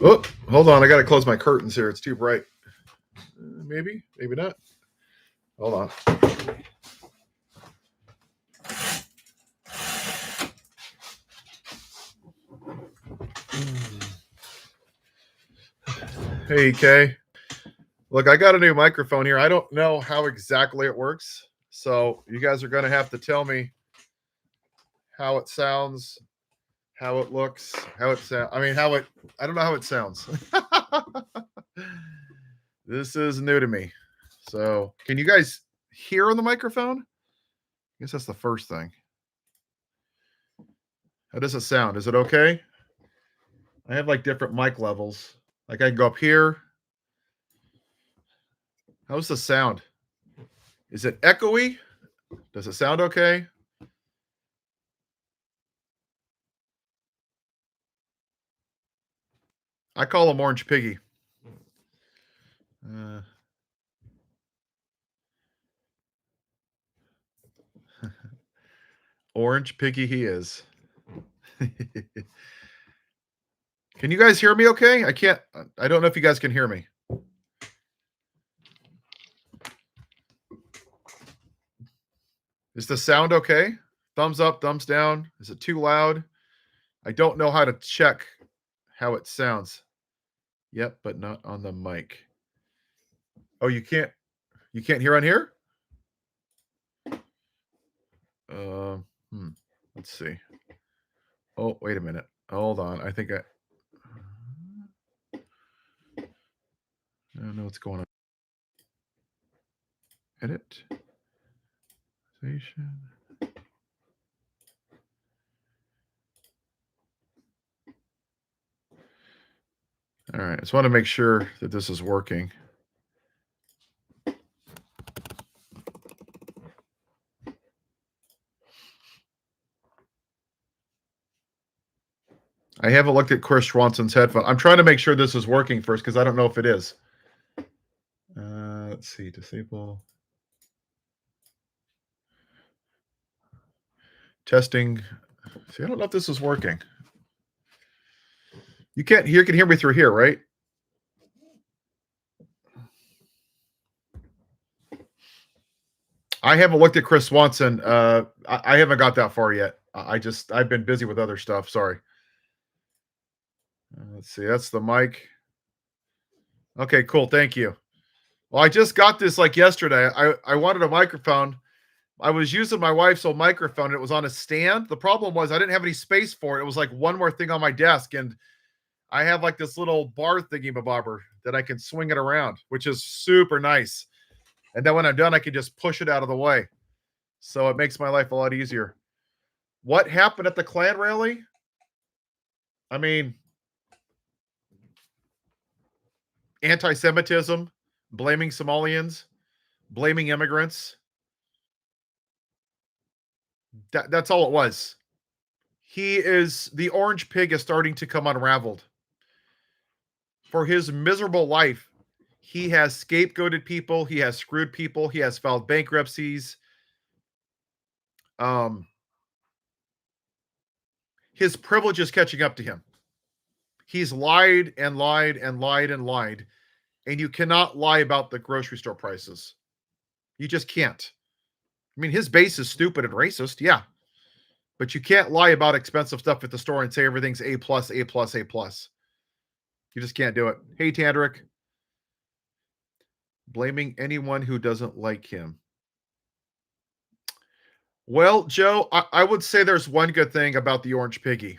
Oh, hold on. I got to close my curtains here. It's too bright. Maybe not. Hold on. Hey, Kay. Look, I got a new microphone here. I don't know how exactly it works. So you guys are going to have to tell me how it sounds, how it looks, how it sounds. I don't know how it sounds. This is new to me. So can you guys hear on the microphone? I guess that's the first thing. How does it sound? Is it okay? I have like different mic levels. Like I can go up here. How's the sound? Is it echoey? Does it sound okay? I call him Orange Piggy. Orange Piggy he is. Can you guys hear me okay? I don't know if you guys can hear me. Is the sound okay? Thumbs up, thumbs down. Is it too loud? I don't know how to check how it sounds. Yep, but not on the mic. Oh, you can't hear on here? Let's see. Oh, wait a minute. Hold on. I don't know what's going on. Edit. Station. All right. I just want to make sure that this is working. I haven't looked at Chris Schwanson's headphone. I'm trying to make sure this is working first because I don't know if it is. Let's see. Disable. Testing. See, I don't know if this is working. You can hear me through here, right? I haven't looked at Chris Swanson. I haven't got that far yet. I've been busy with other stuff. Sorry. Let's see. That's the mic. Okay, cool. Thank you. Well, I just got this like yesterday. I wanted a microphone. I was using my wife's old microphone. It was on a stand. The problem was I didn't have any space for it. It was like one more thing on my desk, and I have like this little bar thingy-mabobber that I can swing it around, which is super nice. And then when I'm done, I can just push it out of the way. So it makes my life a lot easier. What happened at the Klan rally? I mean, anti-Semitism, blaming Somalians, blaming immigrants. That's all it was. The orange pig is starting to come unraveled. For his miserable life, he has scapegoated people, he has screwed people, he has filed bankruptcies. His privilege is catching up to him. He's lied and lied and lied and lied, and you cannot lie about the grocery store prices. You just can't. I mean, his base is stupid and racist, yeah. But you can't lie about expensive stuff at the store and say everything's A plus, A plus, A plus. You just can't do it. Hey, Tandrick. Blaming anyone who doesn't like him. Well, Joe, I would say there's one good thing about the Orange Piggy.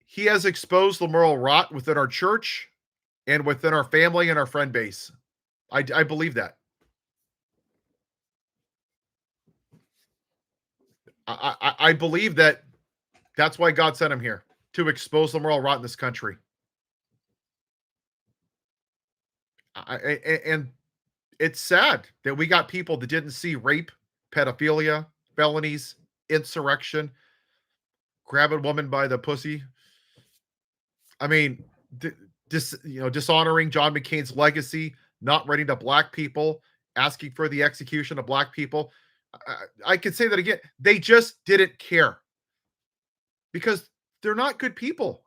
He has exposed the moral rot within our church and within our family and our friend base. I believe that. I believe that that's why God sent him here, to expose the moral rot in this country. And it's sad that we got people that didn't see rape, pedophilia, felonies, insurrection, grab a woman by the pussy. I mean, dishonoring John McCain's legacy, not writing to black people, asking for the execution of black people. I could say that again. They just didn't care because they're not good people.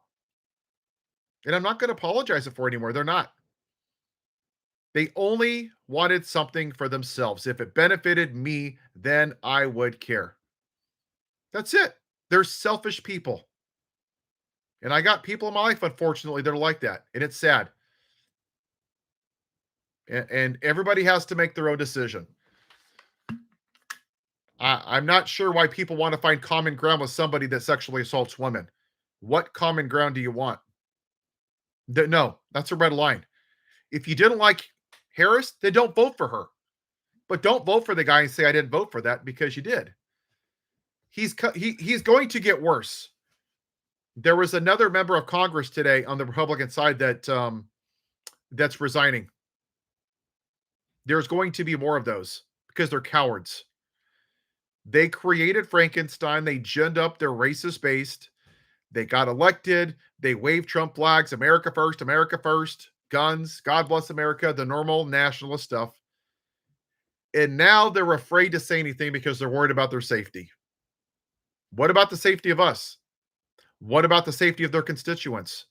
And I'm not going to apologize for it anymore. They're not. They only wanted something for themselves. If it benefited me, then I would care. That's it. They're selfish people. And I got people in my life, unfortunately, that are like that. And it's sad. And everybody has to make their own decision. I'm not sure why people want to find common ground with somebody that sexually assaults women. What common ground do you want? No, that's a red line. If you didn't like Harris, then don't vote for her. But don't vote for the guy and say I didn't vote for that because you did. He's going to get worse. There was another member of Congress today on the Republican side that's resigning. There's going to be more of those because they're cowards. They created Frankenstein. They ginned up their racist base. They got elected. They waved Trump flags, America first, guns, God bless America, the normal nationalist stuff. And now they're afraid to say anything because they're worried about their safety. What about the safety of us? What about the safety of their constituents?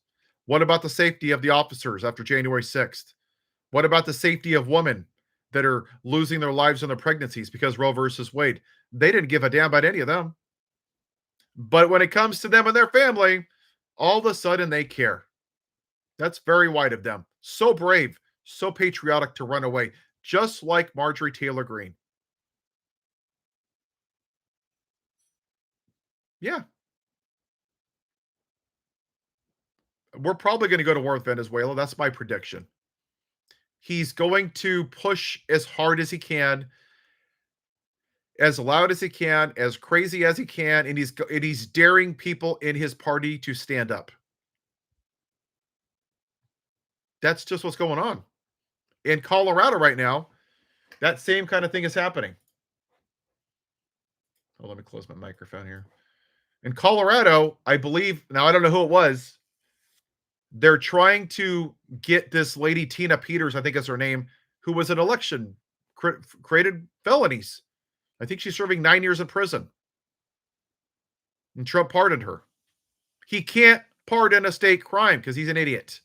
What about the safety of the officers after January 6th? What about the safety of women that are losing their lives in their pregnancies because Roe versus Wade? They didn't give a damn about any of them. But when it comes to them and their family, all of a sudden they care. That's very white of them. So brave, so patriotic to run away, just like Marjorie Taylor Greene. Yeah. We're probably going to go to war with Venezuela. That's my prediction. He's going to push as hard as he can, as loud as he can, as crazy as he can, and he's daring people in his party to stand up. That's just what's going on. In Colorado right now, that same kind of thing is happening. Oh, let me close my microphone here. In Colorado, I believe, now I don't know who it was, they're trying to get this lady, Tina Peters, I think is her name, who was an election, created felonies. I think she's serving 9 years in prison. And Trump pardoned her. He can't pardon a state crime because he's an idiot.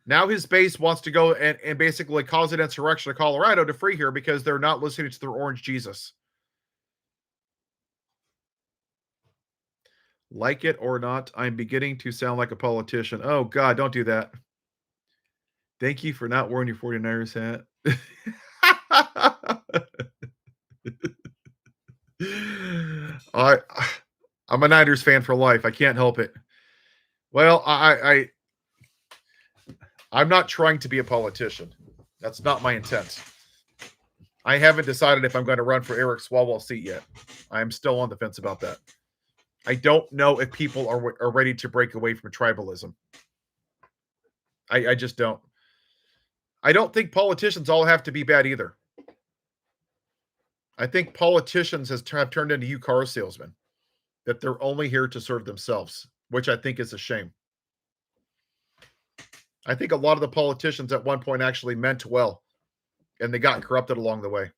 Now his base wants to go and basically cause an insurrection in Colorado to free her because they're not listening to their orange Jesus. Like it or not, I'm beginning to sound like a politician. Oh, God, don't do that. Thank you for not wearing your 49ers hat. I'm a Niners fan for life. I can't help it. Well, I'm not trying to be a politician. That's not my intent. I haven't decided if I'm going to run for Eric Swalwell's seat yet. I'm still on the fence about that. I don't know if people are ready to break away from tribalism. I just don't. I don't think politicians all have to be bad either. I think politicians have turned into used car salesmen, that they're only here to serve themselves, which I think is a shame. I think a lot of the politicians at one point actually meant well, and they got corrupted along the way.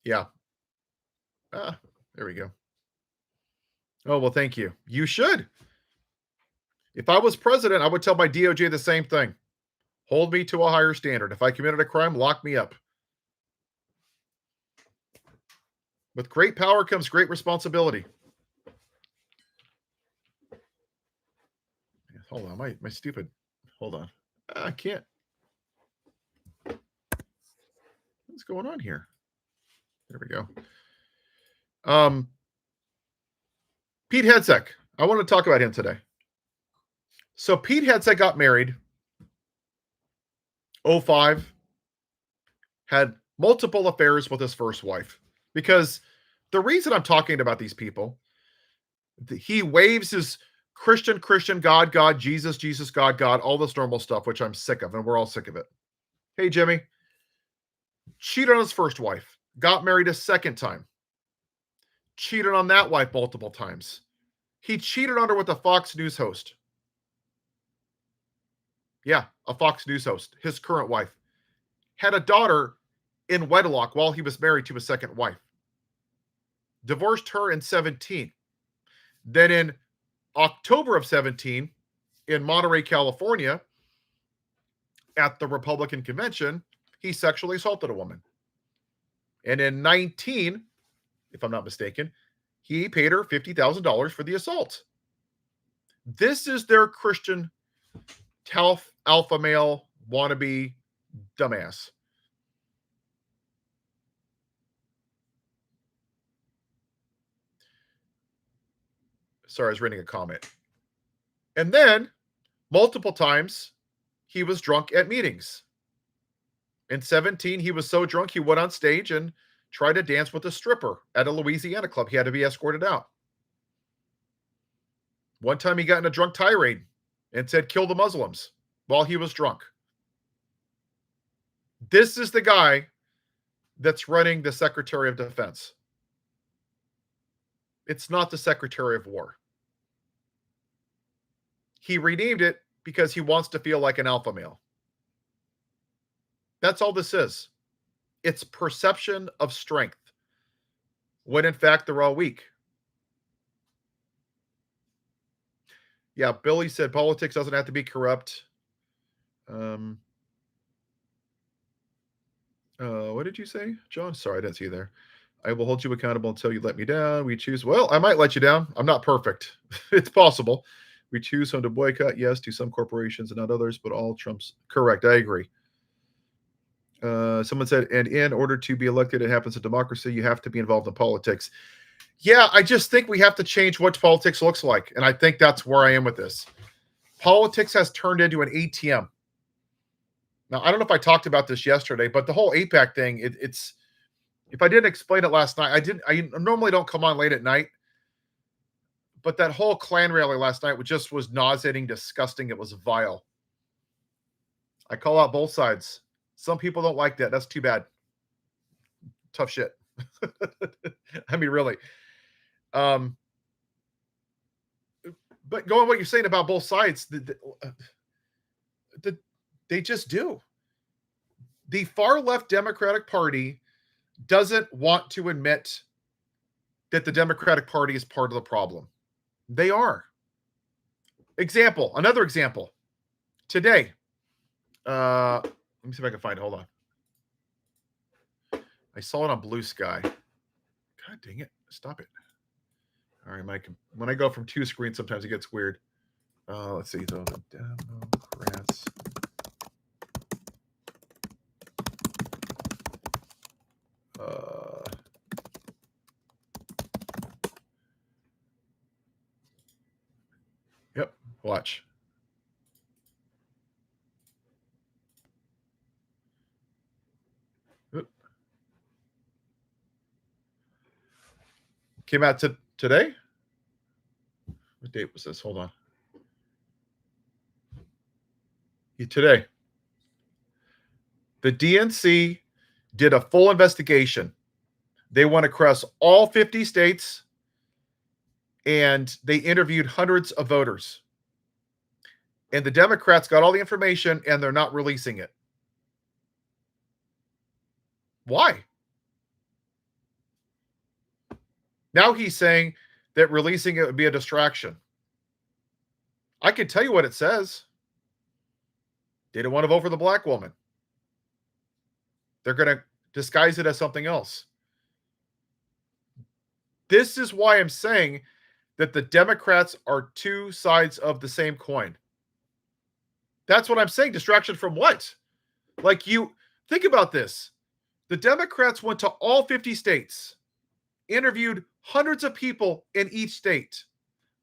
Yeah. There we go. Oh, well, thank you. You should. If I was president, I would tell my DOJ the same thing. Hold me to a higher standard. If I committed a crime, lock me up. With great power comes great responsibility. Hold on, my stupid. Hold on. I can't. What's going on here? There we go. Pete Hegseth. I want to talk about him today. So Pete Hegseth got married 2005, had multiple affairs with his first wife. Because the reason I'm talking about these people, he waves his Christian, God, Jesus, God, all this normal stuff, which I'm sick of, and we're all sick of it. Hey, Jimmy. Cheated on his first wife. Got married a second time. Cheated on that wife multiple times. He cheated on her with a Fox News host. Yeah, a Fox News host, his current wife. Had a daughter in wedlock while he was married to his second wife. Divorced her in 2017. Then in October of 17, in Monterey, California, at the Republican convention, he sexually assaulted a woman. And in 19, if I'm not mistaken, he paid her $50,000 for the assault. This is their Christian alpha male wannabe dumbass. Sorry, I was reading a comment. And then, multiple times, he was drunk at meetings. In 17, he was so drunk, he went on stage and tried to dance with a stripper at a Louisiana club. He had to be escorted out. One time, he got in a drunk tirade and said, "Kill the Muslims," while he was drunk. This is the guy that's running the Secretary of Defense. It's not the Secretary of War. He renamed it because he wants to feel like an alpha male. That's all this is. It's perception of strength, when in fact they're all weak. Yeah, Billy said politics doesn't have to be corrupt. What did you say, John? Sorry, I didn't see you there. I will hold you accountable until you let me down. We choose. Well, I might let you down. I'm not perfect. It's possible. We choose whom to boycott. Yes, to some corporations and not others, but all Trump's correct. I agree. Someone said, and in order to be elected, it happens in democracy, you have to be involved in politics. Yeah, I just think we have to change what politics looks like. And I think that's where I am with this. Politics has turned into an ATM. Now, I don't know if I talked about this yesterday, but the whole AIPAC thing, it's if I didn't explain it last night, I normally don't come on late at night, but that whole Klan rally last night was nauseating, disgusting. It was vile. I call out both sides. Some people don't like that. That's too bad. Tough shit. I mean, really. But going on what you're saying about both sides, they just do. The far left Democratic Party doesn't want to admit that the Democratic Party is part of the problem. They are. Another example. Today, let me see if I can find it. Hold on. I saw it on Blue Sky. God dang it. Stop it. All right, Mike. When I go from two screens, sometimes it gets weird. Let's see. The Democrats. Yep. Watch. Came out today. What date was this? Hold on. Today. The DNC did a full investigation. They went across all 50 states and they interviewed hundreds of voters. And the Democrats got all the information and they're not releasing it. Why? Now he's saying that releasing it would be a distraction. I can tell you what it says. They don't want to vote for the black woman. They're going to disguise it as something else. This is why I'm saying that the Democrats are two sides of the same coin. That's what I'm saying. Distraction from what? Like, you think about this. The Democrats went to all 50 states, interviewed hundreds of people in each state,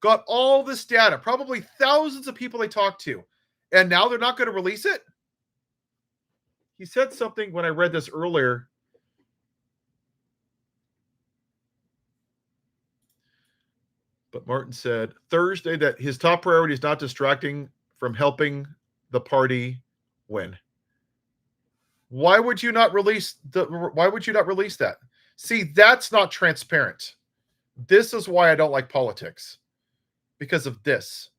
got all this data, probably thousands of people they talked to, and now they're not going to release it? He said something when I read this earlier. But Martin said Thursday that his top priority is not distracting from helping the party win. Why would you not release that? See, that's not transparent. This is why I don't like politics. Because of this.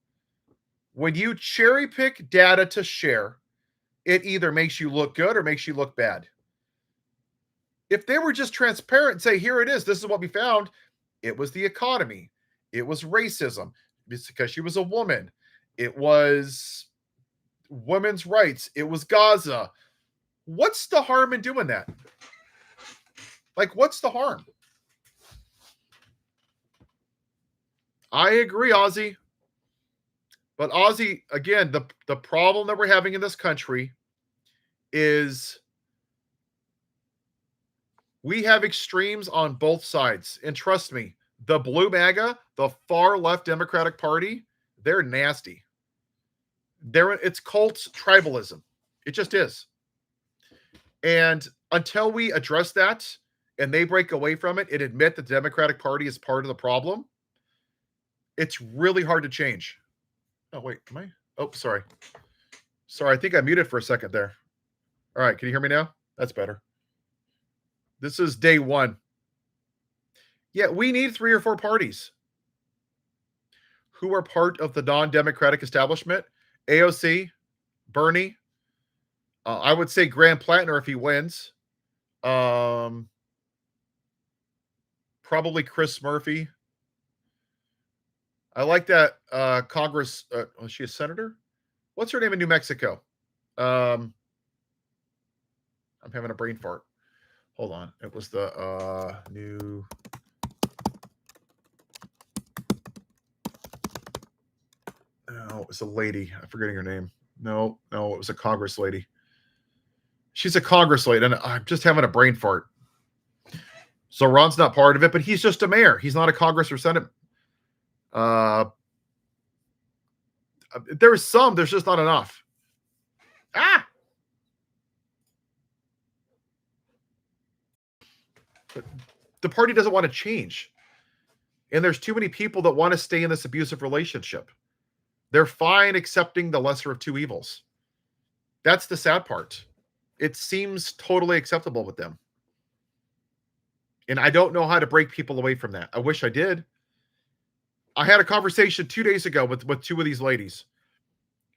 When you cherry pick data to share, it either makes you look good or makes you look bad. If they were just transparent and say, here it is, this is what we found, it was the economy, it was racism, It's because she was a woman. It was women's rights. It was Gaza. What's the harm in doing that? Like, what's the harm? I agree, Ozzy. But Ozzy, again, the problem that we're having in this country is we have extremes on both sides. And trust me, the blue MAGA, the far left Democratic Party, they're nasty. It's cults tribalism. It just is. And until we address that and they break away from it and admit that the Democratic Party is part of the problem, it's really hard to change. Oh, wait, am I? Oh, sorry. Sorry, I think I muted for a second there. All right, can you hear me now? That's better. This is day one. Yeah, we need 3 or 4 parties who are part of the non-democratic establishment. AOC, Bernie, I would say Graham Plattner if he wins. Probably Chris Murphy. I like that Congress. Was she a senator? What's her name in New Mexico? I'm having a brain fart. Hold on. It was the new. No, it was a lady. I'm forgetting her name. No, it was a Congress lady. She's a Congress lady, and I'm just having a brain fart. So Ron's not part of it, but he's just a mayor. He's not a Congress or Senate. There's some. There's just not enough. But the party doesn't want to change. And there's too many people that want to stay in this abusive relationship. They're fine accepting the lesser of two evils. That's the sad part. It seems totally acceptable with them. And I don't know how to break people away from that. I wish I did. I had a conversation 2 days ago with 2 of these ladies.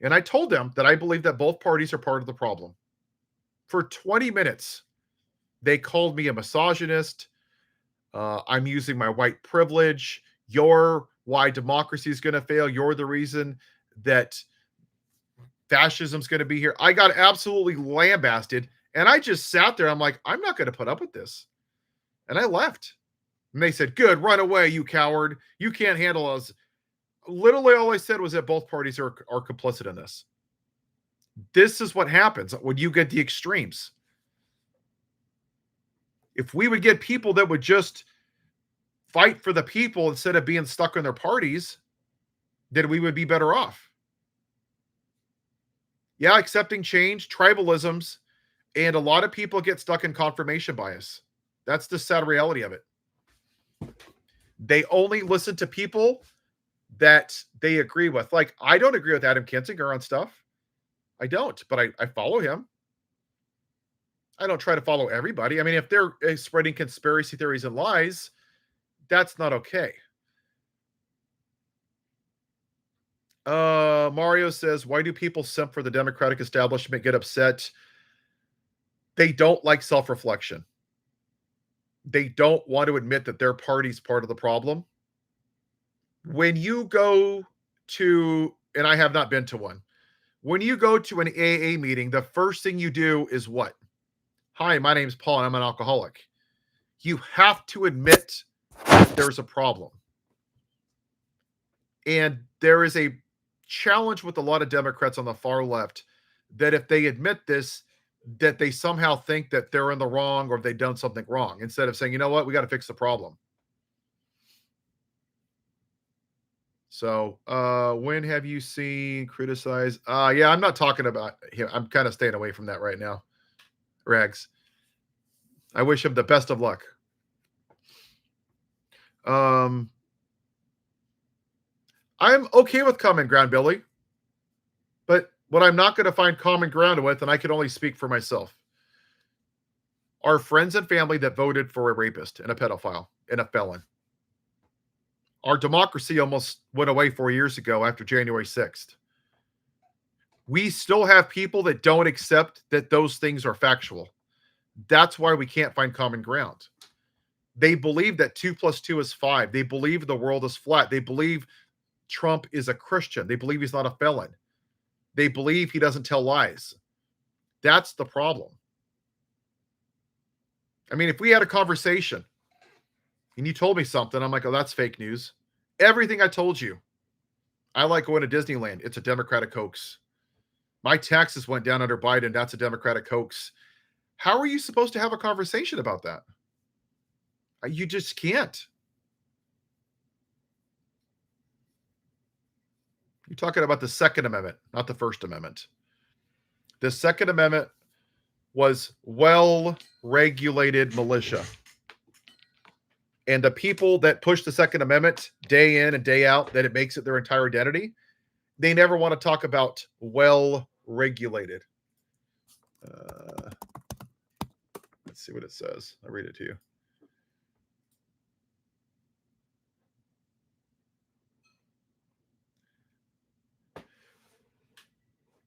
And I told them that I believe that both parties are part of the problem. For 20 minutes, they called me a misogynist. I'm using my white privilege. You're why democracy is going to fail. You're the reason that fascism is going to be here. I got absolutely lambasted. And I just sat there. I'm like, I'm not going to put up with this. And I left. And they said, good, run away, you coward. You can't handle us. Literally all I said was that both parties are complicit in this. This is what happens when you get the extremes. If we would get people that would just fight for the people instead of being stuck in their parties, then we would be better off. Yeah, accepting change, tribalisms, and a lot of people get stuck in confirmation bias. That's the sad reality of it. They only listen to people that they agree with. Like, I don't agree with Adam Kinzinger on stuff. I don't, but I follow him. I don't try to follow everybody. I mean, if they're spreading conspiracy theories and lies, that's not okay. Mario says, why do people simp for the Democratic establishment get upset? They don't like self-reflection. They don't want to admit that their party's part of the problem. When you go to, and I have not been to one, when you go to an AA meeting, the first thing you do is what? Hi, my name's Paul, and I'm an alcoholic. You have to admit there's a problem. And there is a challenge with a lot of Democrats on the far left that if they admit this, that they somehow think that they're in the wrong or they've done something wrong, instead of saying, you know what, we got to fix the problem. So when have you seen criticize? Yeah, I'm not talking about him. I'm kind of staying away from that right now. Rags. I wish him the best of luck. I'm okay with common ground, Billy. But what I'm not going to find common ground with, and I can only speak for myself, are friends and family that voted for a rapist and a pedophile and a felon. Our democracy almost went away 4 years ago after January 6th. We still have people that don't accept that those things are factual. That's why we can't find common ground. They believe that 2 + 2 is 5. They believe the world is flat. They believe Trump is a Christian. They believe he's not a felon. They believe he doesn't tell lies. That's the problem. I mean, if we had a conversation and you told me something, I'm like, oh, that's fake news. Everything I told you. I like going to Disneyland. It's a Democratic hoax. My taxes went down under Biden. That's a Democratic hoax. How are you supposed to have a conversation about that? You just can't. You're talking about the Second Amendment, not the First Amendment. The Second Amendment was well-regulated militia. And the people that push the Second Amendment day in and day out, that it makes it their entire identity, they never want to talk about well-regulated. Let's see what it says. I'll read it to you.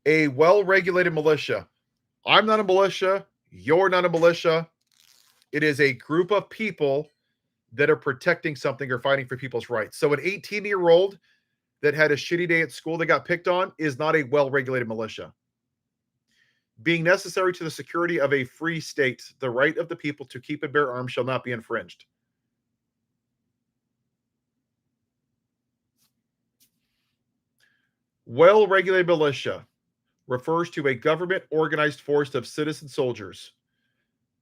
A well-regulated militia. I'm not a militia. You're not a militia. It is a group of people that are protecting something or fighting for people's rights. So an 18-year-old that had a shitty day at school that got picked on is not a well-regulated militia. Being necessary to the security of a free state, the right of the people to keep and bear arms shall not be infringed. Well-regulated militia refers to a government-organized force of citizen soldiers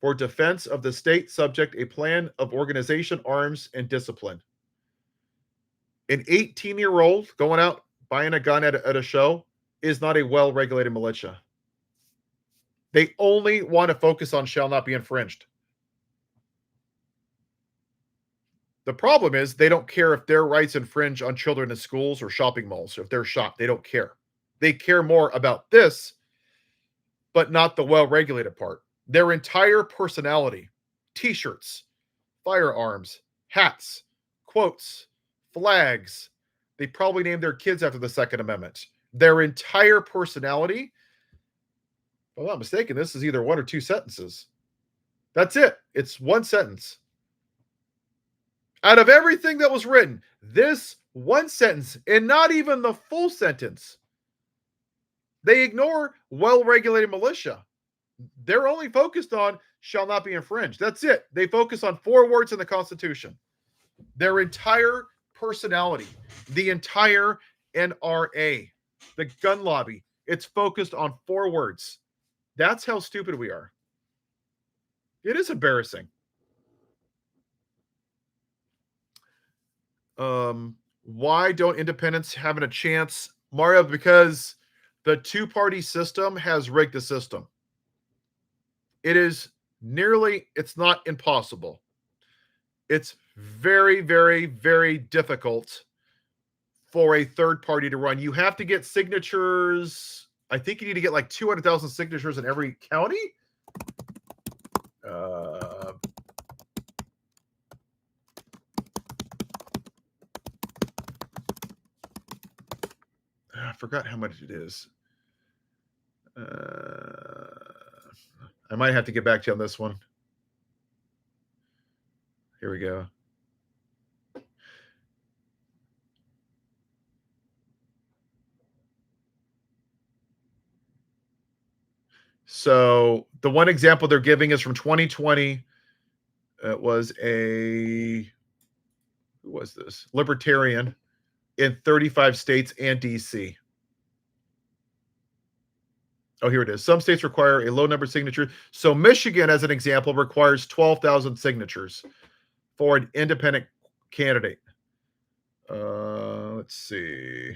for defense of the state subject a plan of organization, arms, and discipline. An 18-year-old going out buying a gun at a show is not a well-regulated militia. They only want to focus on shall not be infringed. The problem is they don't care if their rights infringe on children in schools or shopping malls. Or if they're shot, they don't care. They care more about this, but not the well-regulated part. Their entire personality, t-shirts, firearms, hats, quotes, flags. They probably named their kids after the Second Amendment. Their entire personality, if I'm not mistaken, this is either one or two sentences. That's it. It's one sentence. Out of everything that was written, this one sentence, and not even the full sentence. They ignore well-regulated militia. They're only focused on shall not be infringed. That's it. They focus on 4 words in the Constitution. Their entire personality, the entire NRA, the gun lobby, it's focused on 4 words. That's how stupid we are. It is embarrassing. Why don't independents have a chance, Mario? Because the two-party system has rigged the system. It is it's not impossible. It's very, very, very difficult for a third party to run. You have to get signatures. I think you need to get like 200,000 signatures in every county. I forgot how much it is. I might have to get back to you on this one. Here we go. So the one example they're giving is from 2020. It was who was this? Libertarian in 35 states and DC. Oh, here it is. Some states require a low number of signatures. So Michigan, as an example, requires 12,000 signatures for an independent candidate. Let's see.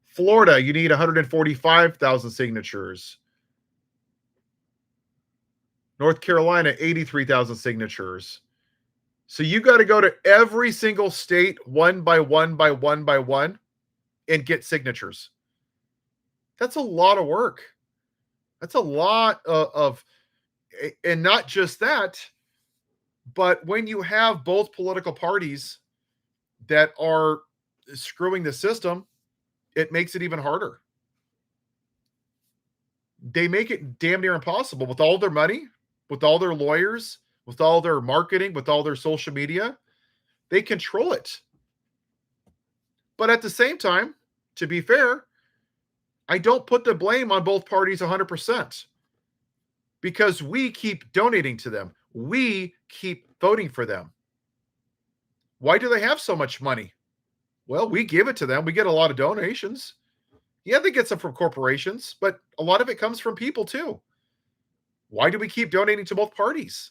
Florida, you need 145,000 signatures. North Carolina, 83,000 signatures. So you got to go to every single state one by one by one by one and get signatures. That's a lot of work. That's a lot of, and not just that, but when you have both political parties that are screwing the system, it makes it even harder. They make it damn near impossible with all their money, with all their lawyers, with all their marketing, with all their social media. They control it. But at the same time, to be fair, I don't put the blame on both parties 100% because we keep donating to them. We keep voting for them. Why do they have so much money? Well, we give it to them. We get a lot of donations. Yeah, they get some from corporations, but a lot of it comes from people too. Why do we keep donating to both parties?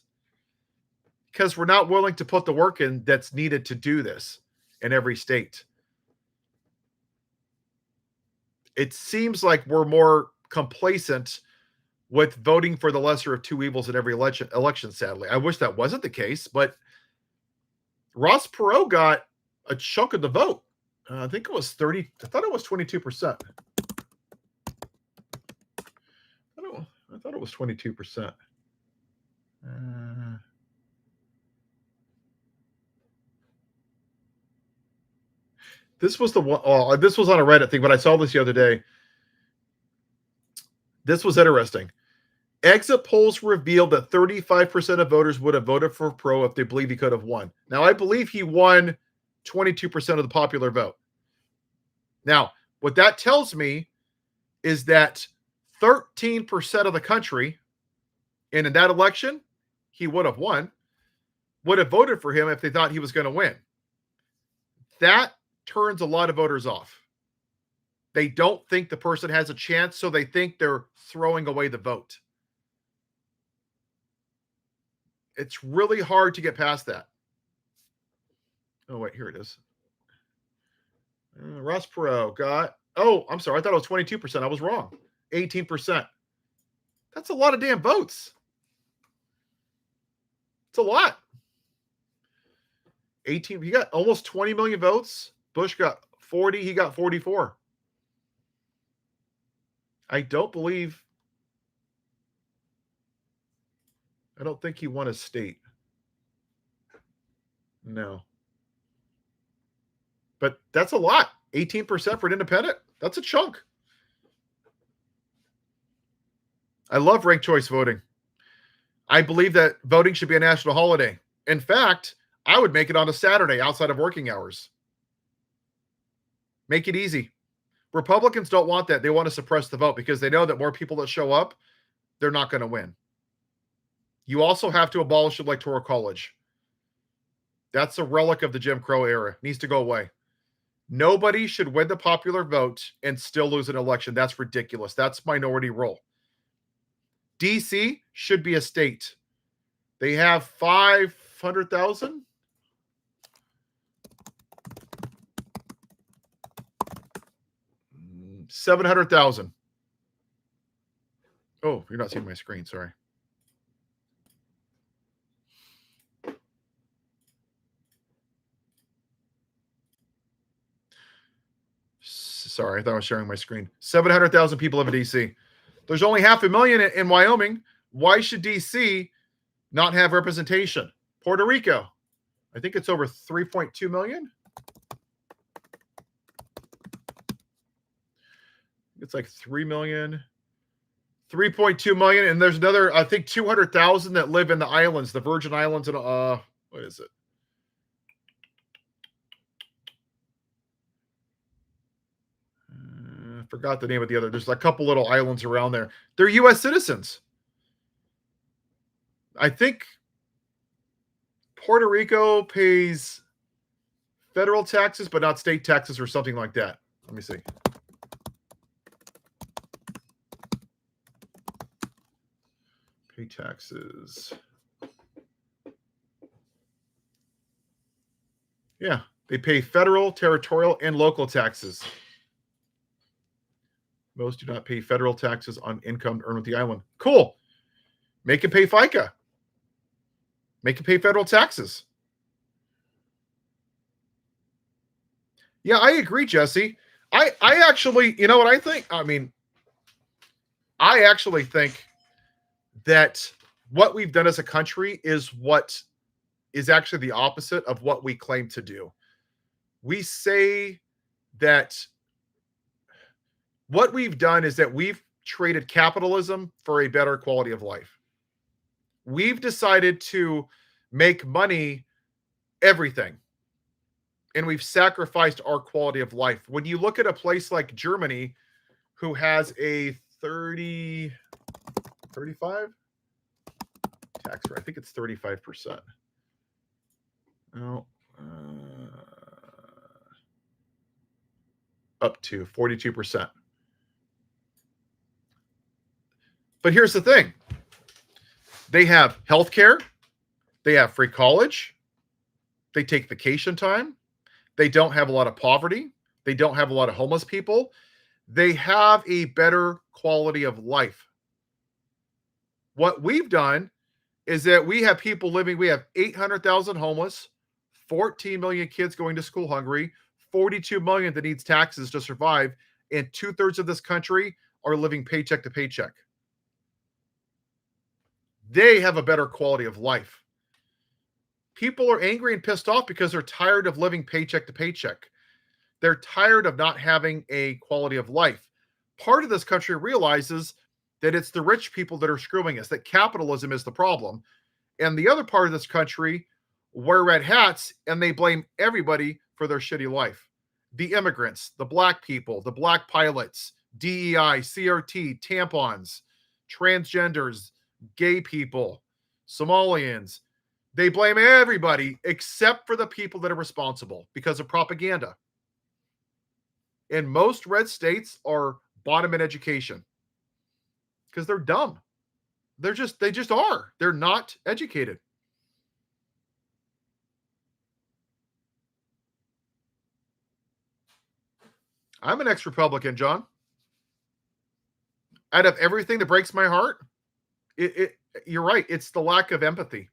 Because we're not willing to put the work in that's needed to do this in every state. It seems like we're more complacent with voting for the lesser of two evils in every election, sadly. I wish that wasn't the case, but Ross Perot got a chunk of the vote. I think it was 30. I thought it was 22%. I thought it was 22%. This was the one. Oh, this was on a Reddit thing, but I saw this the other day. This was interesting. Exit polls revealed that 35% of voters would have voted for Perot if they believe he could have won. Now, I believe he won 22% of the popular vote. Now, what that tells me is that 13% of the country, and in that election, he would have won, would have voted for him if they thought he was going to win. That turns a lot of voters off. They don't think the person has a chance, so they think they're throwing away the vote. It's really hard to get past that. Oh, wait, here it is. Ross Perot got, I'm sorry, I thought it was 22%. I was wrong. 18%. That's a lot of damn votes. It's a lot. 18, he got almost 20 million votes. Bush got 40, he got 44. I don't think he won a state. No. But that's a lot. 18% for an independent. That's a chunk. I love ranked choice voting. I believe that voting should be a national holiday. In fact, I would make it on a Saturday outside of working hours. Make it easy. Republicans don't want that. They want to suppress the vote because they know that more people that show up, they're not going to win. You also have to abolish the Electoral College. That's a relic of the Jim Crow era. It needs to go away. Nobody should win the popular vote and still lose an election. That's ridiculous. That's minority rule. DC should be a state. They have 500,000. $700,000. Oh, you're not seeing my screen. Sorry. Sorry, I thought I was sharing my screen. 700,000 people live in D.C. There's only 500,000 in Wyoming. Why should D.C. not have representation? Puerto Rico, I think it's over 3.2 million. It's like 3 million, 3.2 million. And there's another, I think 200,000 that live in the islands, the Virgin Islands. And what is it? I forgot the name of the other. There's a couple little islands around there. They're U.S. citizens. I think Puerto Rico pays federal taxes, but not state taxes or something like that. Let me see. Pay taxes. Yeah, they pay federal, territorial, and local taxes. Most do not pay federal taxes on income earned with the island. Cool. Make it pay FICA. Make it pay federal taxes. Yeah, I agree, Jesse. I actually, you know what I think? I mean, I actually think that what we've done as a country is what is actually the opposite of what we claim to do. We say that what we've done is that we've traded capitalism for a better quality of life. We've decided to make money everything. and we've sacrificed our quality of life. When you look at a place like Germany, who has a 35 tax rate, I think it's 35%. No, up to 42%. But here's the thing. They have health care. They have free college. They take vacation time. They don't have a lot of poverty. They don't have a lot of homeless people. They have a better quality of life. What we've done is that we have people living, we have 800,000 homeless, 14 million kids going to school hungry, 42 million that needs taxes to survive, and 2/3 of this country are living paycheck to paycheck. They have a better quality of life. People are angry and pissed off because they're tired of living paycheck to paycheck. They're tired of not having a quality of life. Part of this country realizes that it's the rich people that are screwing us, that capitalism is the problem. And the other part of this country wear red hats and they blame everybody for their shitty life. The immigrants, the black people, the black pilots, DEI, CRT, tampons, transgenders, gay people, Somalians. They blame everybody except for the people that are responsible because of propaganda. And most red states are bottom in education because they're dumb. They just are. They're not educated. I'm an ex-Republican, John. Out of everything that breaks my heart, you're right. It's the lack of empathy.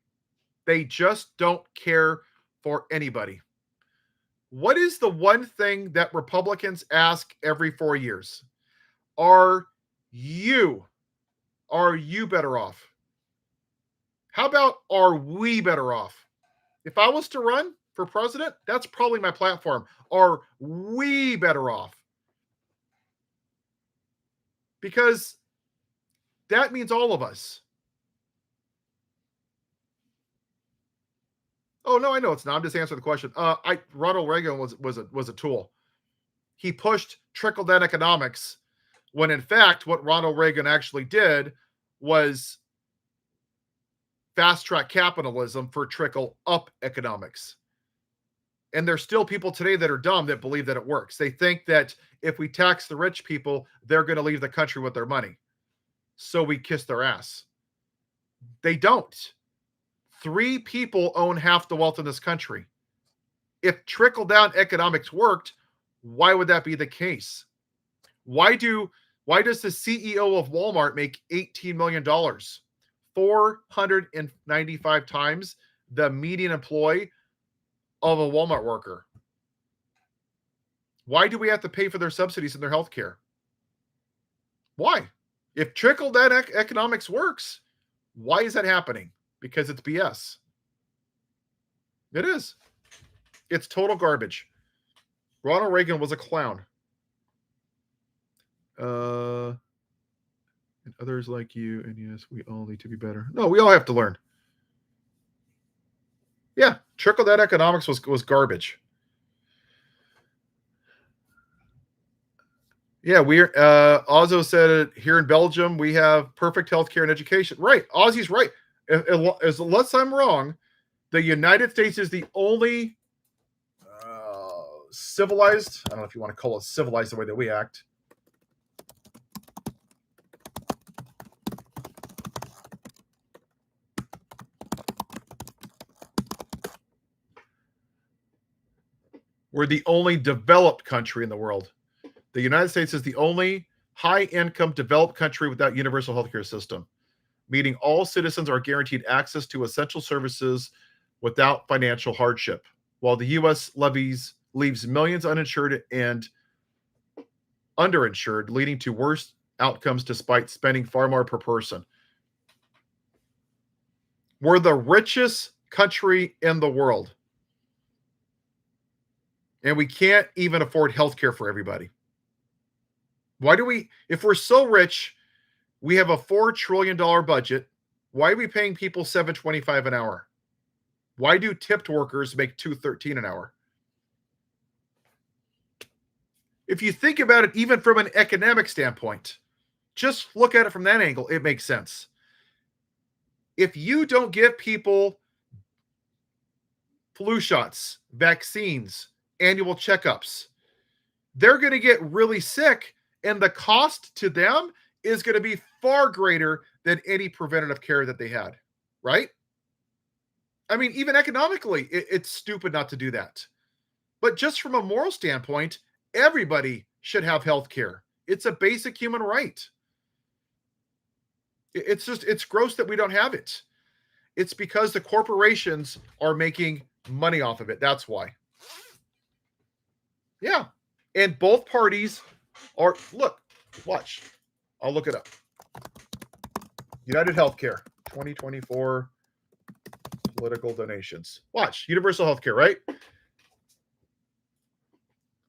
They just don't care for anybody. What is the one thing that Republicans ask every 4 years? Are you better off? How about are we better off? If I was to run for president, that's probably my platform. Are we better off? Because that means all of us. Oh no, I know it's not. I'm just answering the question. Ronald Reagan was a tool. He pushed trickle down economics when in fact what Ronald Reagan actually did was fast track capitalism for trickle up economics. And there's still people today that are dumb that believe that it works. They think that if we tax the rich people, they're going to leave the country with their money. So we kiss their ass. They don't. 3 people own half the wealth in this country. If trickle down economics worked, why would that be the case? Why does the CEO of Walmart make $18 million? 495 times the median employee of a Walmart worker. Why do we have to pay for their subsidies and their health care? Why? If trickle down economics works, why is that happening? Because it's BS. It is. It's total garbage. Ronald Reagan was a clown. And others like you, and yes, we all need to be better. No, we all have to learn. Yeah, trickle down economics was garbage. Yeah, we're Ozzo said here in Belgium we have perfect healthcare and education. Right, Ozzy's right. Unless I'm wrong, the United States is the only civilized. I don't know if you want to call it civilized the way that we act. We're the only developed country in the world. The United States is the only high-income developed country without universal healthcare system, meaning all citizens are guaranteed access to essential services without financial hardship, while the U.S. leaves millions uninsured and underinsured, leading to worse outcomes despite spending far more per person. We're the richest country in the world, and we can't even afford healthcare for everybody. Why do we, if we're so rich, we have a $4 trillion budget, why are we paying people $7.25 an hour? Why do tipped workers make $2.13 an hour? If you think about it, even from an economic standpoint, just look at it from that angle, it makes sense. If you don't give people flu shots, vaccines, annual checkups, they're going to get really sick, and the cost to them is going to be far greater than any preventative care that they had, right? I mean, even economically, it's stupid not to do that. But just from a moral standpoint, everybody should have health care. It's a basic human right. It's gross that we don't have it. It's because the corporations are making money off of it. That's why. Yeah. And both parties are, look, watch. I'll look it up. United Healthcare, 2024 political donations. Watch, universal healthcare, right?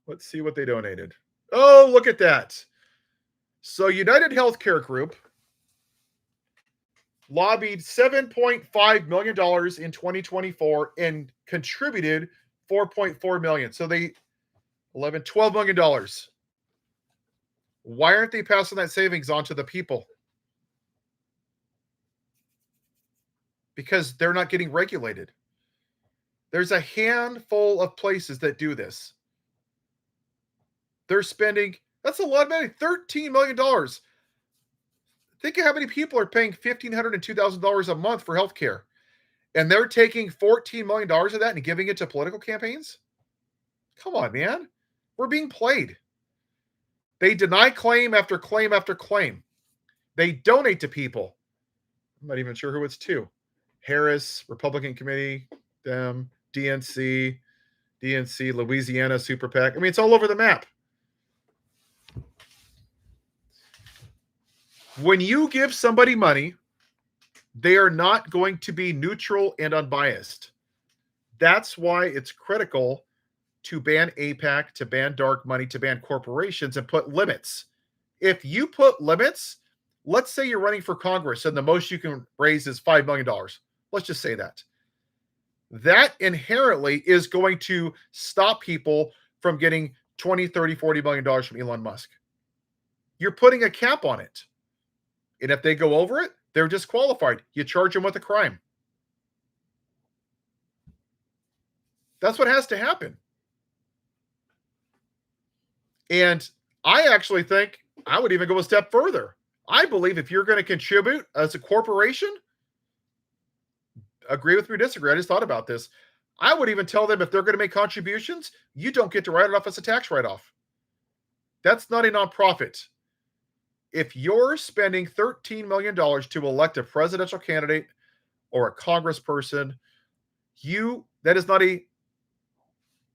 Let's see what they donated. Oh, look at that. So United Healthcare Group lobbied $7.5 million in 2024 and contributed $4.4 million. So they $12 million. Why aren't they passing that savings on to the people? Because they're not getting regulated. There's a handful of places that do this. They're spending, that's a lot of money, $13 million. Think of how many people are paying $1,500 and $2,000 a month for healthcare. And they're taking $14 million of that and giving it to political campaigns? Come on, man. We're being played. They deny claim after claim after claim. They donate to people. I'm not even sure who it's to. Harris, Republican Committee, them, DNC, Louisiana Super PAC. I mean, it's all over the map. When you give somebody money, they are not going to be neutral and unbiased. That's why it's critical to ban APAC, to ban dark money, to ban corporations, and put limits. If you put limits, let's say you're running for Congress and the most you can raise is $5 million. Let's just say that. That inherently is going to stop people from getting 20, 30, $40 million from Elon Musk. You're putting a cap on it. And if they go over it, they're disqualified. You charge them with a crime. That's what has to happen. And I actually think I would even go a step further. I believe if you're going to contribute as a corporation, agree with me or disagree, I just thought about this. I would even tell them if they're going to make contributions, you don't get to write it off as a tax write-off. That's not a nonprofit. If you're spending $13 million to elect a presidential candidate or a congressperson, that is not a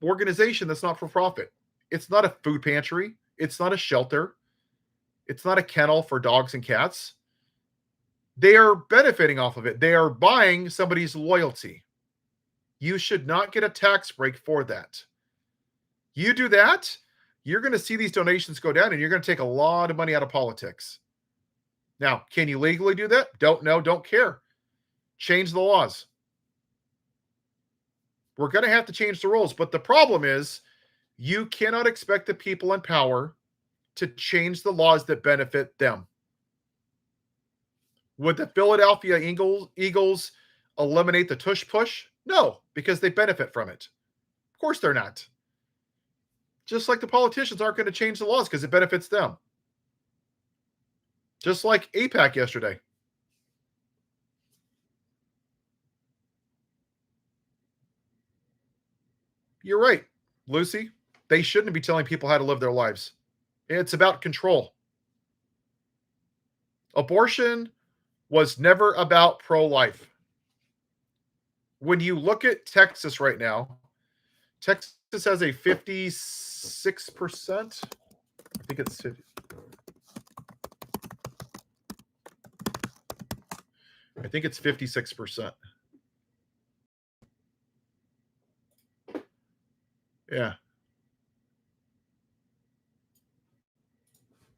organization that's not for profit. It's not a food pantry. It's not a shelter. It's not a kennel for dogs and cats. They are benefiting off of it. They are buying somebody's loyalty. You should not get a tax break for that. You do that, you're going to see these donations go down and you're going to take a lot of money out of politics. Now, can you legally do that? Don't know, don't care. Change the laws. We're going to have to change the rules. But the problem is you cannot expect the people in power to change the laws that benefit them. Would the Philadelphia Eagles eliminate the tush push? No, because they benefit from it. Of course they're not. Just like the politicians aren't going to change the laws because it benefits them. Just like APAC yesterday. You're right, Lucy. They shouldn't be telling people how to live their lives. It's about control. Abortion was never about pro-life. When you look at Texas right now, Texas has a 56%. I think it's 50. I think it's 56%. Yeah.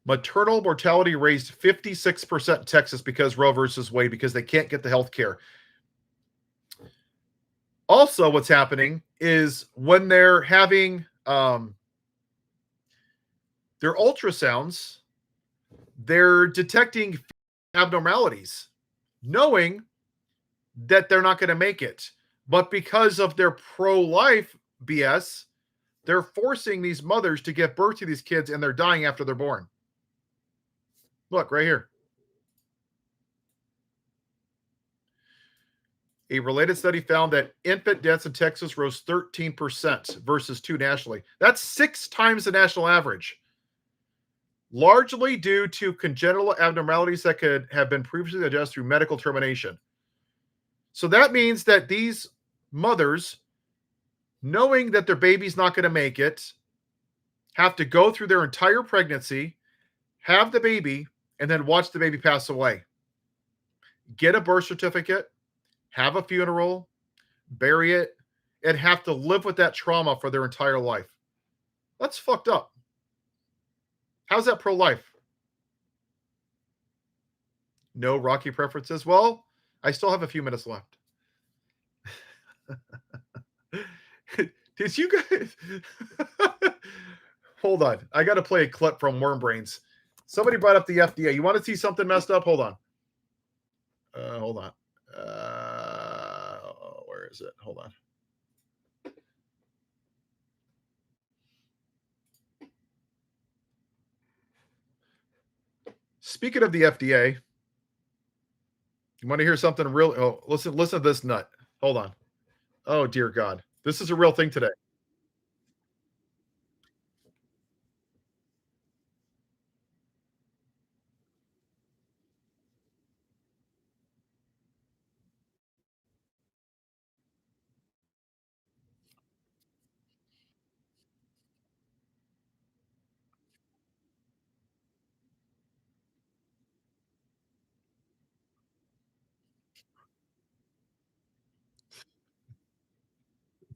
Maternal mortality raised 56% in Texas because Roe versus Wade, because they can't get the health care. Also, what's happening is when they're having Their ultrasounds, they're detecting abnormalities, knowing that they're not going to make it. But because of their pro-life BS, they're forcing these mothers to give birth to these kids, and they're dying after they're born. Look, right here. A related study found that infant deaths in Texas rose 13% versus 2 nationally. That's 6 times the national average, largely due to congenital abnormalities that could have been previously addressed through medical termination. So that means that these mothers, knowing that their baby's not going to make it, have to go through their entire pregnancy, have the baby, and then watch the baby pass away. Get a birth certificate, have a funeral, bury it, and have to live with that trauma for their entire life. That's fucked up. How's that pro-life? No Rocky preferences? Well, I still have a few minutes left. Did you guys... Hold on. I got to play a clip from Worm Brains. Somebody brought up the FDA. You want to see something messed up? Hold on. Hold on. Where is it? Hold on. Speaking of the FDA, you want to hear something real? Oh, listen to this nut. Hold on. Oh, dear God. This is a real thing today.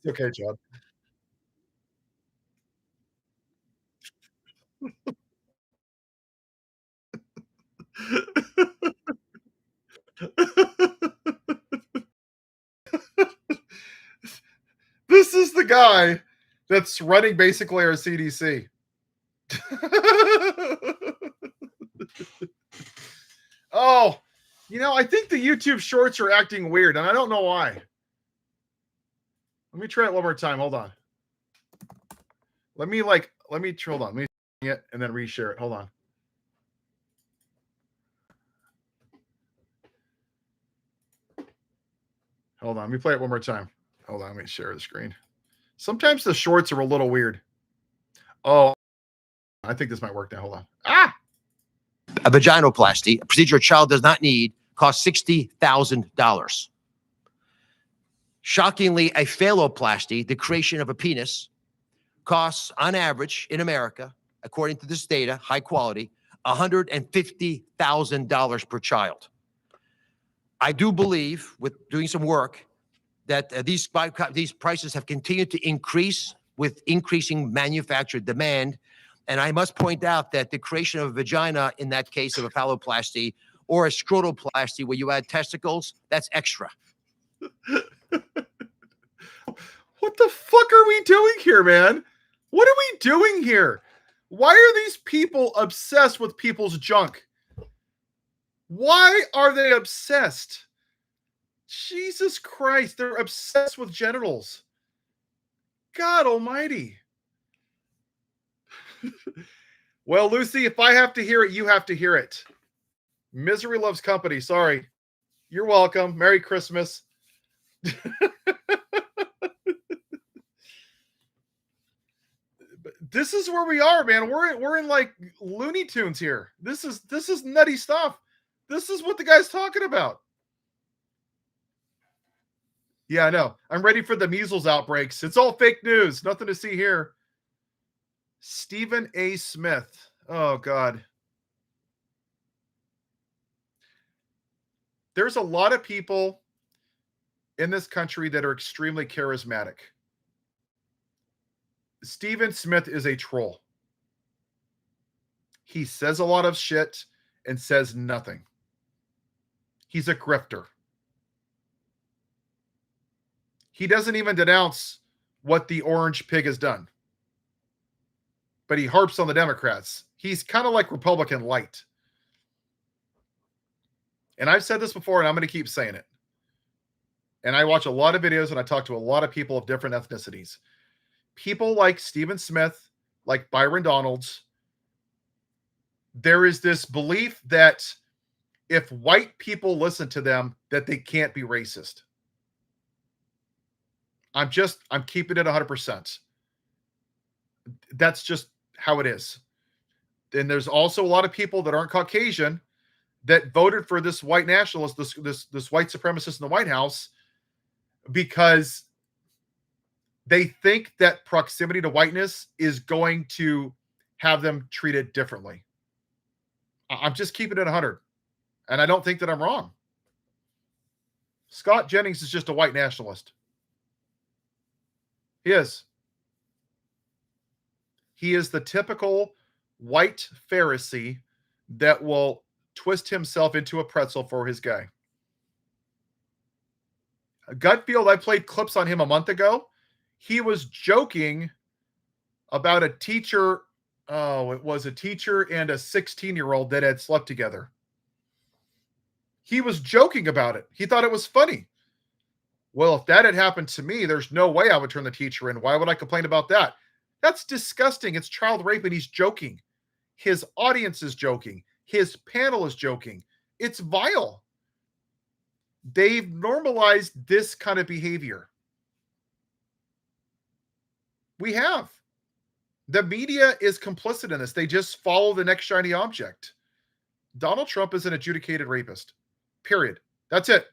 It's okay, John. This is the guy that's running basically our CDC. Oh, I think the YouTube shorts are acting weird, and I don't know why. Let me try it one more time. Hold on. Let me hold on. Let me it and then reshare it. Hold on. Hold on. Let me play it one more time. Hold on. Let me share the screen. Sometimes the shorts are a little weird. Oh, I think this might work now. Hold on. A vaginoplasty, a procedure a child does not need, costs $60,000. Shockingly, a phalloplasty, the creation of a penis, costs on average in America, according to this data, high quality, $150,000 per child. I do believe, with doing some work, that these prices have continued to increase with increasing manufactured demand. And I must point out that the creation of a vagina, in that case of a phalloplasty, or a scrotoplasty where you add testicles, that's extra. What the fuck are we doing here, man? What are we doing here? Why are these people obsessed with people's junk? Why are they obsessed? Jesus Christ, they're obsessed with genitals. God almighty. Well, Lucy, if I have to hear it, you have to hear it. Misery loves company. Sorry. You're welcome. Merry Christmas. This is where we are, man. We're in like Looney Tunes here. This is nutty stuff. This is what the guy's talking about. Yeah, I know. I'm ready for the measles outbreaks. It's all fake news. Nothing to see here. Stephen A. Smith. Oh, God. There's a lot of people in this country that are extremely charismatic. Stephen Smith is a troll. He says a lot of shit and says nothing. He's a grifter. He doesn't even denounce what the orange pig has done. but he harps on the Democrats. He's kind of like Republican light. And I've said this before, and I'm going to keep saying it. And I watch a lot of videos, and I talk to a lot of people of different ethnicities. People like Stephen Smith, like Byron Donalds, there is this belief that if white people listen to them, that they can't be racist. I'm keeping it 100%. That's just how it is. And there's also a lot of people that aren't Caucasian that voted for this white nationalist, this white supremacist in the White House, because they think that proximity to whiteness is going to have them treated differently. I'm just keeping it 100. And I don't think that I'm wrong. Scott Jennings is just a white nationalist. He is. He is the typical white Pharisee that will twist himself into a pretzel for his guy. Gutfield, I played clips on him a month ago. He was joking about a teacher. Oh, it was a teacher and a 16-year-old that had slept together. He was joking about it. He thought it was funny. Well, if that had happened to me, there's no way I would turn the teacher in. Why would I complain about that? That's disgusting. It's child rape, and he's joking. His audience is joking. His panel is joking. It's vile. They've normalized this kind of behavior. We have. The media is complicit in this. They just follow the next shiny object. Donald Trump is an adjudicated rapist. Period. That's it.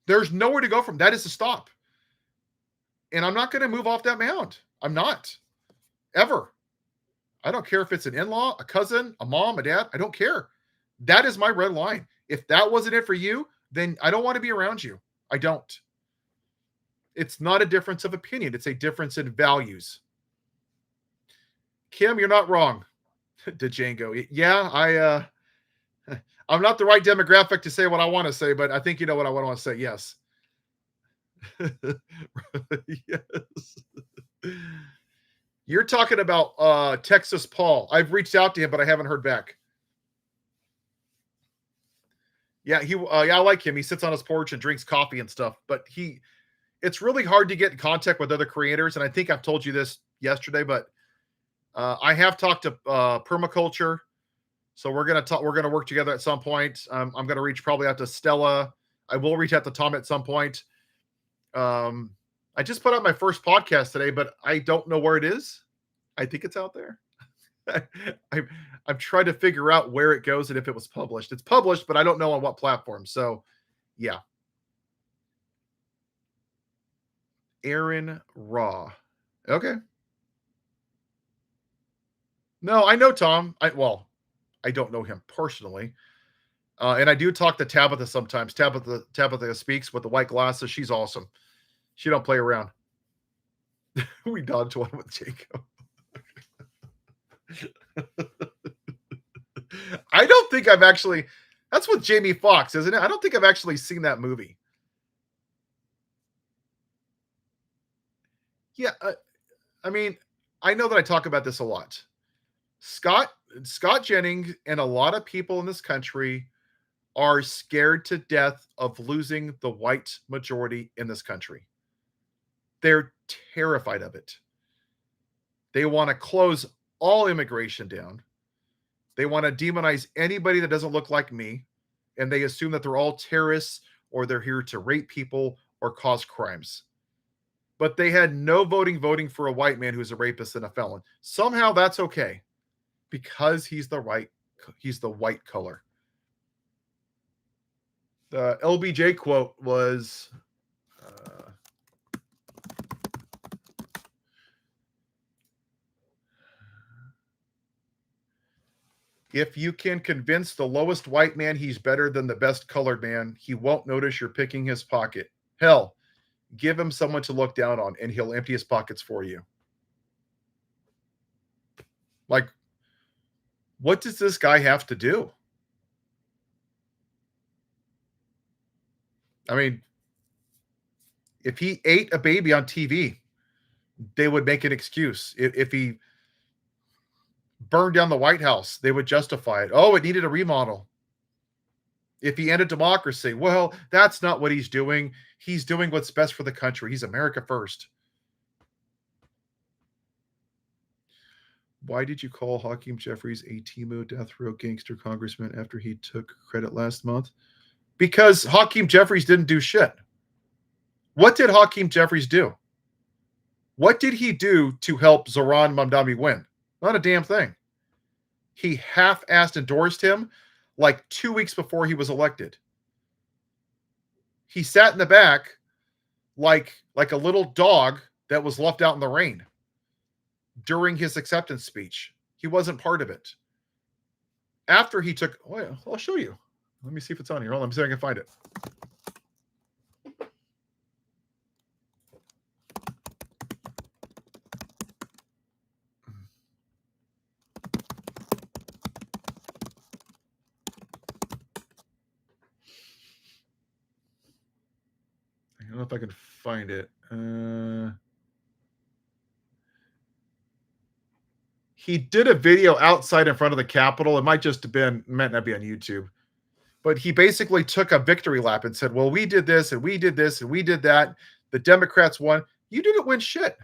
There's nowhere to go from. That is a stop. And I'm not going to move off that mound. I'm not. Ever. I don't care if it's an in-law, a cousin, a mom, a dad. I don't care. That is my red line. If that wasn't it for you, then I don't want to be around you. I don't. It's not a difference of opinion. It's a difference in values. Kim, you're not wrong. Django. Yeah, I'm not the right demographic to say what I want to say, but I think you know what I want to say. Yes. Yes. You're talking about Texas Paul. I've reached out to him, but I haven't heard back. Yeah, I like him. He sits on his porch and drinks coffee and stuff, but it's really hard to get in contact with other creators. And I think I've told you this yesterday, but I have talked to Permaculture. So we're going to work together at some point. I'm going to reach probably out to Stella. I will reach out to Tom at some point. I just put out my first podcast today, but I don't know where it is. I think it's out there. I'm trying to figure out where it goes and if it was published. It's published, but I don't know on what platform. So yeah. Aaron Raw. Okay. No, I know Tom. I don't know him personally. And I do talk to Tabitha sometimes. Tabitha speaks with the white glasses. She's awesome. She don't play around. We dodged one with Jacob. I don't think I've actually. That's with Jamie Foxx, isn't it? I don't think I've actually seen that movie. Yeah, I mean, I know that I talk about this a lot. Scott Jennings and a lot of people in this country are scared to death of losing the white majority in this country. They're terrified of it. They want to close all immigration down. They want to demonize anybody that doesn't look like me. And they assume that they're all terrorists or they're here to rape people or cause crimes. But they had no voting for a white man who's a rapist and a felon. Somehow that's okay because he's the white color. The LBJ quote was, if you can convince the lowest white man he's better than the best colored man, he won't notice you're picking his pocket. Hell, give him someone to look down on and he'll empty his pockets for you. Like, what does this guy have to do? I mean, if he ate a baby on TV, they would make an excuse. If he burned down the White House, they would justify it. Oh, it needed a remodel. If he ended democracy, well, that's not what he's doing. He's doing what's best for the country. He's America first. Why did you call Hakeem Jeffries a Timo death row gangster congressman after he took credit last month? Because Hakeem Jeffries didn't do shit. What did Hakeem Jeffries do? What did he do to help Zoran Mamdani win? Not a damn thing. He half-assed endorsed him like 2 weeks before he was elected. He sat in the back like a little dog that was left out in the rain during his acceptance speech. He wasn't part of it. After he took, well, I'll show you. Let me see if it's on here. Hold on, let me see if I can find it. I don't know if I can find it. He did a video outside in front of the Capitol. It might not be on YouTube. But he basically took a victory lap and said, well, we did this and we did this and we did that. The Democrats won. You didn't win shit.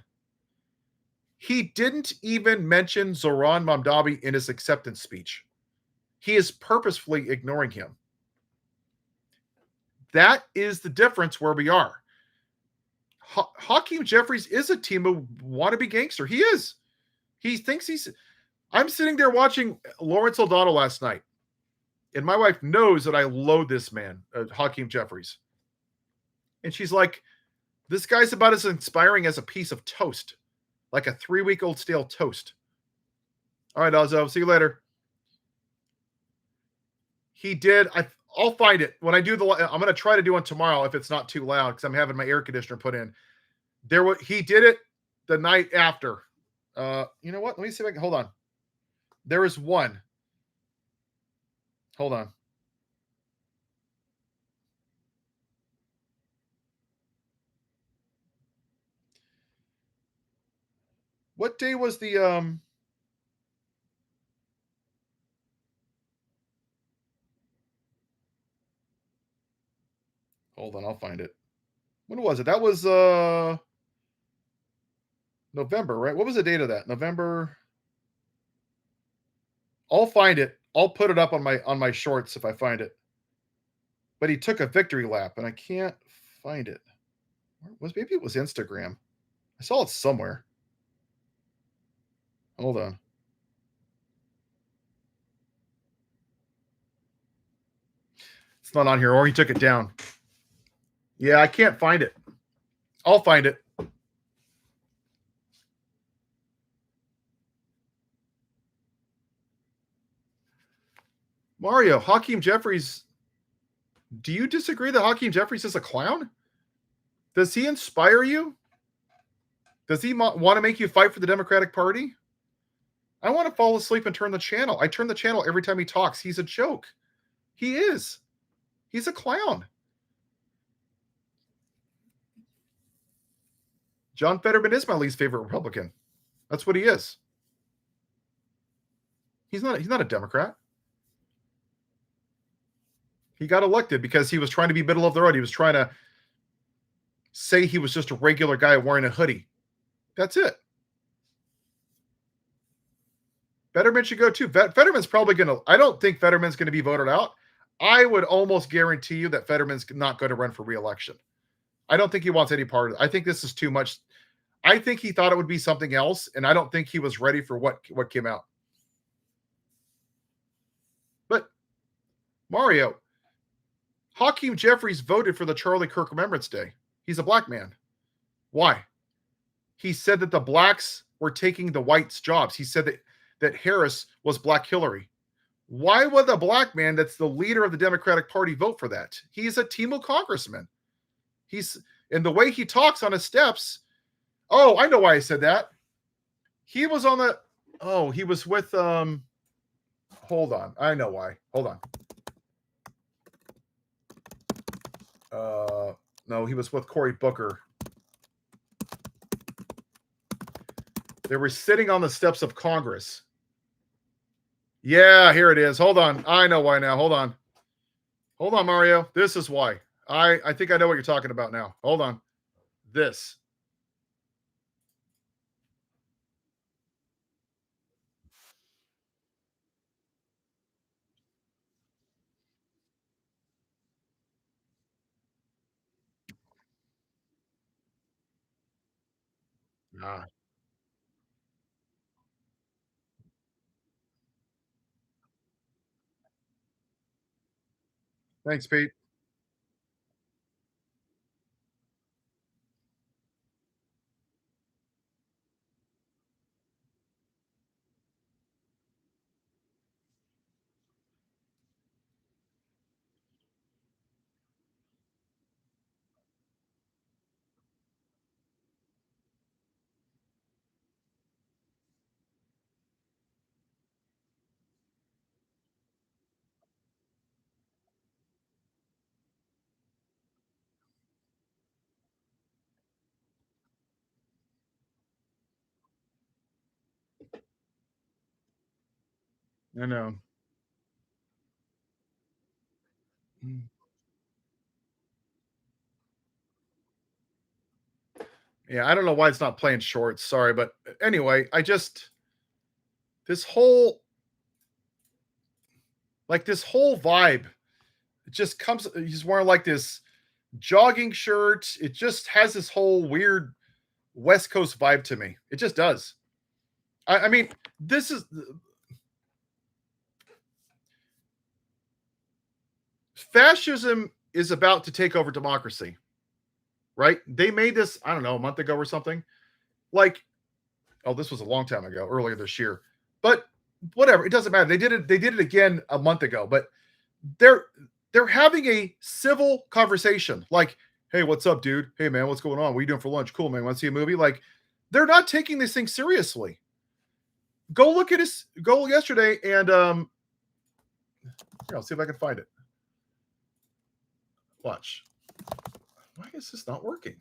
He didn't even mention Zoran Mamdani in his acceptance speech. He is purposefully ignoring him. That is the difference where we are. Hakeem Jeffries is a Timo wannabe gangster. He is. He thinks he's... I'm sitting there watching Lawrence O'Donnell last night, and my wife knows that I loathe this man, Hakeem Jeffries. And she's like, this guy's about as inspiring as a piece of toast, like a 3-week-old stale toast. All right, Ozzo, see you later. He did... I'll find it when I do I'm going to try to do one tomorrow if it's not too loud because I'm having my air conditioner put in. He did it the night after. You know what? Let me see if I can hold on. There is one. Hold on. What day was the Hold on, I'll find it. When was it? That was November, right? What was the date of that? November. I'll find it. I'll put it up on my shorts if I find it. But he took a victory lap, and I can't find it. Maybe it was Instagram. I saw it somewhere. Hold on. It's not on here, or he took it down. Yeah, I can't find it. I'll find it. Mario, Hakeem Jeffries. Do you disagree that Hakeem Jeffries is a clown? Does he inspire you? Does he want to make you fight for the Democratic Party? I want to fall asleep and turn the channel. I turn the channel every time he talks. He's a joke. He is. He's a clown. John Fetterman is my least favorite Republican. That's what he is. He's not a Democrat. He got elected because he was trying to be middle of the road. He was trying to say he was just a regular guy wearing a hoodie. That's it. Fetterman should go too. Fetterman's probably going to... I don't think Fetterman's going to be voted out. I would almost guarantee you that Fetterman's not going to run for re-election. I don't think he wants any part of it. I think this is too much. I think he thought it would be something else, and I don't think he was ready for what came out. But, Mario, Hakeem Jeffries voted for the Charlie Kirk Remembrance Day. He's a black man. Why? He said that the blacks were taking the whites' jobs. He said that Harris was Black Hillary. Why would a black man that's the leader of the Democratic Party vote for that? He's a Timo congressman. And the way he talks on his steps. Oh, I know why I said that. He was on the... Oh, he was with... Hold on. I know why. Hold on. No, he was with Cory Booker. They were sitting on the steps of Congress. Yeah, here it is. Hold on. I know why now. Hold on. Hold on, Mario. This is why. I think I know what you're talking about now. Hold on. This. Ah, thanks, Pete. I know. Yeah, I don't know why it's not playing shorts. Sorry, but anyway, this whole this whole vibe. It just comes. He's wearing like this jogging shirt. It just has this whole weird West Coast vibe to me. It just does. I mean, this is fascism is about to take over democracy, right? They made this, I don't know, a month ago or something. Like, oh, this was a long time ago, earlier this year. But whatever, it doesn't matter. They did it again a month ago, but they're they're having a civil conversation. Like, hey, what's up, dude? Hey man, what's going on? What are you doing for lunch? Cool, man. Want to see a movie? Like, they're not taking this thing seriously. Go look at his goal yesterday and here, I'll see if I can find it. Watch. Why is this not working?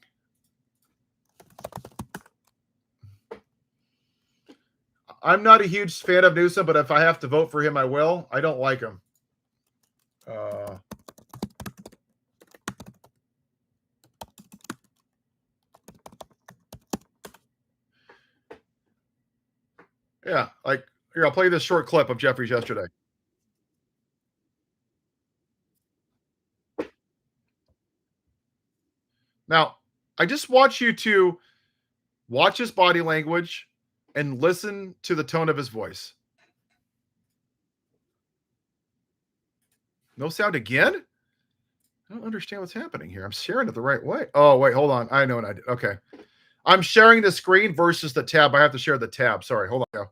I'm not a huge fan of Newsom, but if I have to vote for him, I will. I don't like him. Yeah, like here, I'll play this short clip of Jeffries yesterday. Now, I just want you to watch his body language and listen to the tone of his voice. No sound again? I don't understand what's happening here. I'm sharing it the right way. Oh, wait, hold on. I know what I did. Okay. I'm sharing the screen versus the tab. I have to share the tab. Sorry. Hold on.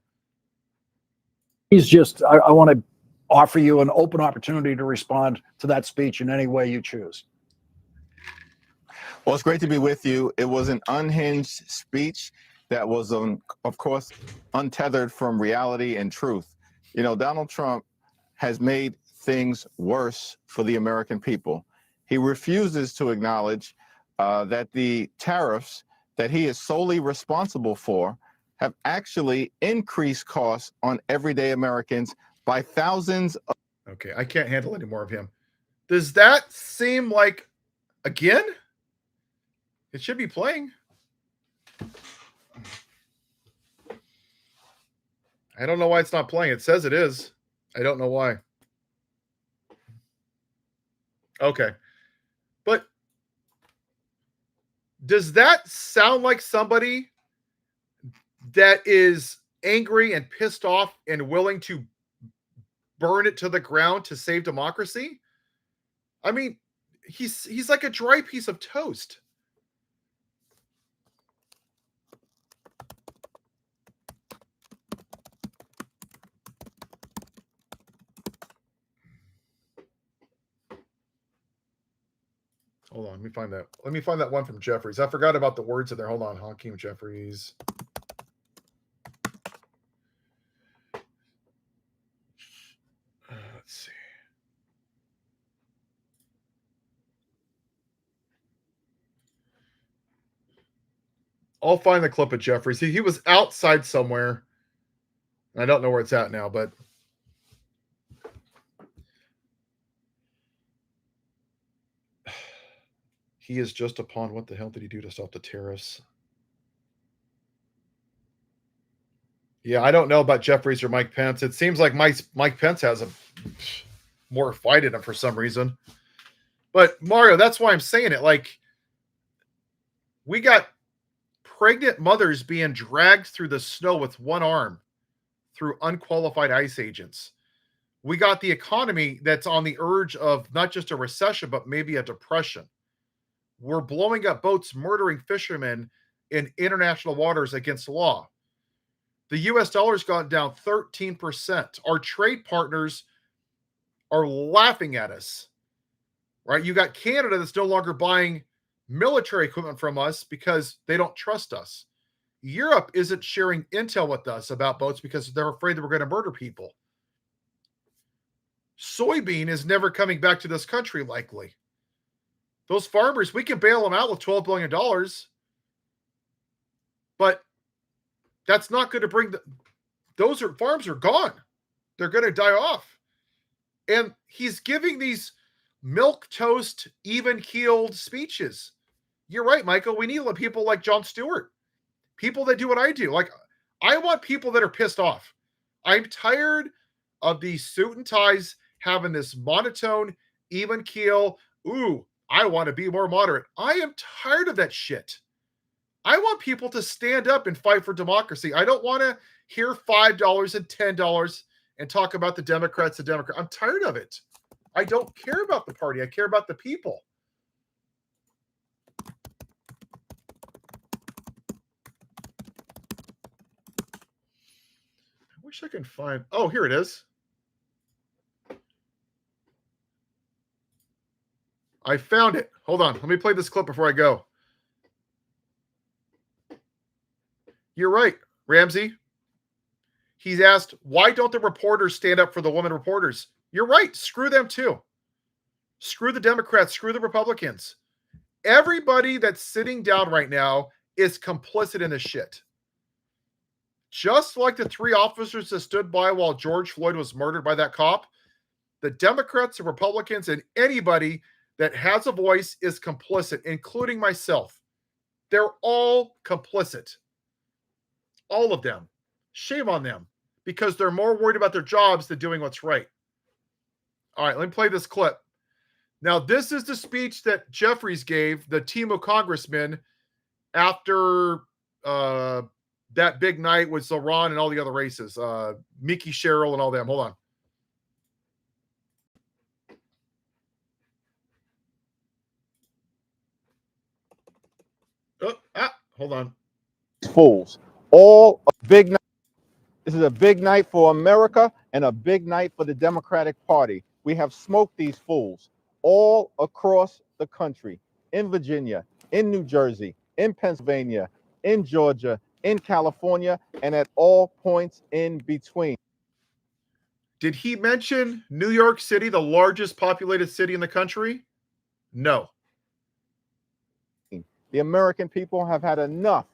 He's just, I want to offer you an open opportunity to respond to that speech in any way you choose. Well, it's great to be with you. It was an unhinged speech that was, of course, untethered from reality and truth. You know, Donald Trump has made things worse for the American people. He refuses to acknowledge that the tariffs that he is solely responsible for have actually increased costs on everyday Americans by thousands. Okay, I can't handle any more of him. Does that seem like again? It should be playing. I don't know why it's not playing. It says it is. I don't know why. Okay. But does that sound like somebody that is angry and pissed off and willing to burn it to the ground to save democracy? I mean, he's like a dry piece of toast. Hold on, let me find that. Let me find that one from Jeffries. I forgot about the words in there. Hold on, Hakeem Jeffries. Let's see. I'll find the clip of Jeffries. He was outside somewhere. I don't know where it's at now, but he is just upon. What the hell did he do to stop the tariffs? Yeah, I don't know about Jeffries or Mike Pence. It seems like Mike Pence has a more fight in him for some reason. But Mario, that's why I'm saying it. Like, we got pregnant mothers being dragged through the snow with one arm through unqualified ICE agents. We got the economy that's on the urge of not just a recession, but maybe a depression. We're blowing up boats, murdering fishermen in international waters against the law. The US dollar's gone down 13%. Our trade partners are laughing at us, right? You got Canada that's no longer buying military equipment from us because they don't trust us. Europe isn't sharing intel with us about boats because they're afraid that we're going to murder people. Soybean is never coming back to this country, likely. Those farmers, we can bail them out with $12 billion, but that's not going to bring farms are gone. They're going to die off. And he's giving these milquetoast, even-keeled speeches. You're right, Michael. We need people like Jon Stewart. People that do what I do. Like, I want people that are pissed off. I'm tired of these suit and ties having this monotone, even keel. Ooh, I want to be more moderate. I am tired of that shit. I want people to stand up and fight for democracy. I don't want to hear $5 and $10 and talk about the Democrats. I'm tired of it. I don't care about the party. I care about the people. I wish I can find. Oh, here it is. I found it. Hold on. Let me play this clip before I go. You're right, Ramsey. He's asked, why don't the reporters stand up for the women reporters? You're right. Screw them too. Screw the Democrats. Screw the Republicans. Everybody that's sitting down right now is complicit in this shit. Just like the 3 officers that stood by while George Floyd was murdered by that cop, the Democrats, the Republicans, and anybody that has a voice is complicit, including myself. They're all complicit. All of them. Shame on them, because they're more worried about their jobs than doing what's right. All right, let me play this clip. Now, this is the speech that Jeffries gave the team of congressmen after that big night with Zoran and all the other races, Mickey Sherrill and all them. Hold on. Hold on. Fools. All a big night. This is a big night for America and a big night for the Democratic Party. We have smoked these fools all across the country, in Virginia, in New Jersey, in Pennsylvania, in Georgia, in California, and at all points in between. Did he mention New York City, the largest populated city in the country? No. The American people have had enough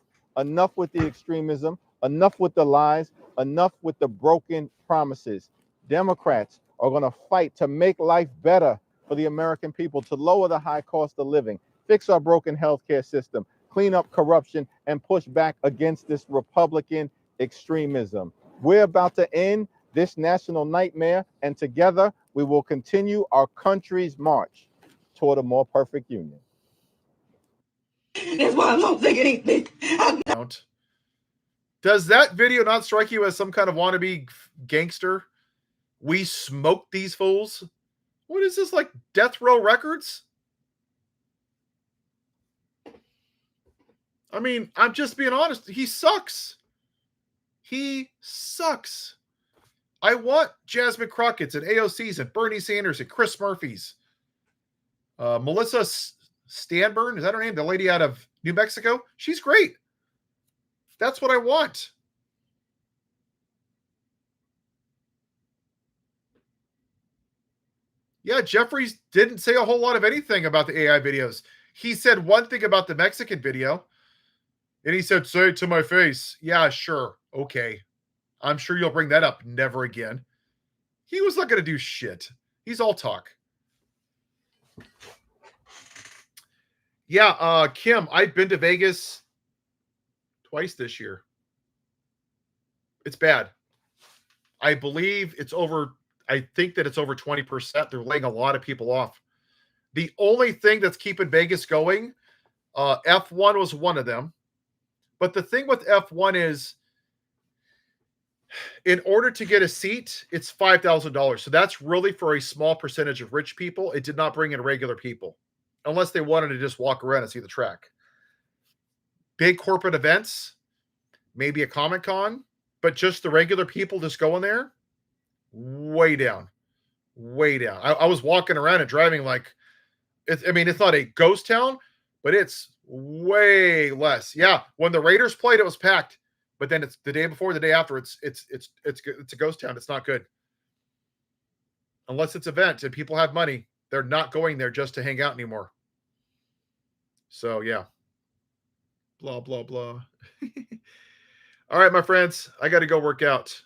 with the extremism, enough with the lies, enough with the broken promises. Democrats are going to fight to make life better for the American people, to lower the high cost of living, fix our broken healthcare system, clean up corruption, and push back against this Republican extremism. We're about to end this national nightmare, and together we will continue our country's march toward a more perfect union. That's why I don't think anything. Does that video not strike you as some kind of wannabe gangster? We smoked these fools. What is this, like Death Row Records? I mean, I'm just being honest. He sucks. He sucks. I want Jasmine Crockett's and AOC's and Bernie Sanders and Chris Murphy's. Melissa Stanburn, is that her name? The lady out of New Mexico? She's great. That's what I want. Yeah, Jeffries didn't say a whole lot of anything about the AI videos. He said one thing about the Mexican video. And he said, say it to my face. Yeah, sure. Okay. I'm sure you'll bring that up never again. He was not going to do shit. He's all talk. Yeah, Kim, I've been to Vegas twice this year. It's bad. I believe it's over. I think that it's over 20%. They're laying a lot of people off. The only thing that's keeping Vegas going, F1 was one of them. But the thing with F1 is, in order to get a seat, it's $5,000. So that's really for a small percentage of rich people. It did not bring in regular people, unless they wanted to just walk around and see the track. Big corporate events, maybe a Comic-Con, but just the regular people just going there, way down. Way down. I was walking around and driving like, it's not a ghost town, but it's way less. Yeah, when the Raiders played, it was packed. But then it's the day before, the day after, it's a ghost town. It's not good. Unless it's event and people have money, they're not going there just to hang out anymore. So yeah. Blah, blah, blah. All right, my friends, I got to go work out.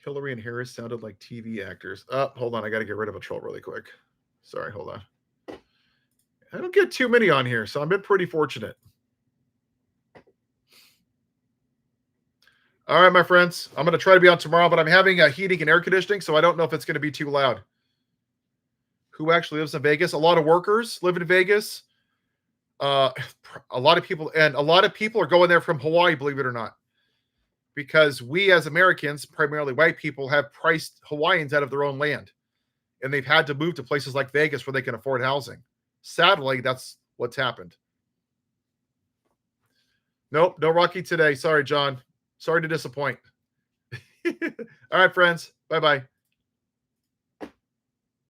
Hillary and Harris sounded like TV actors. Oh, hold on. I got to get rid of a troll really quick. Sorry, hold on. I don't get too many on here, so I've been pretty fortunate. All right, my friends. I'm going to try to be on tomorrow, but I'm having heating and air conditioning, so I don't know if it's going to be too loud. Who actually lives in Vegas? A lot of workers live in Vegas. A lot of people are going there from Hawaii, believe it or not, because we as Americans, primarily white people, have priced Hawaiians out of their own land, and they've had to move to places like Vegas where they can afford housing. Sadly, that's what's happened. Nope, no Rocky today. Sorry, John. Sorry to disappoint. All right, friends. Bye-bye.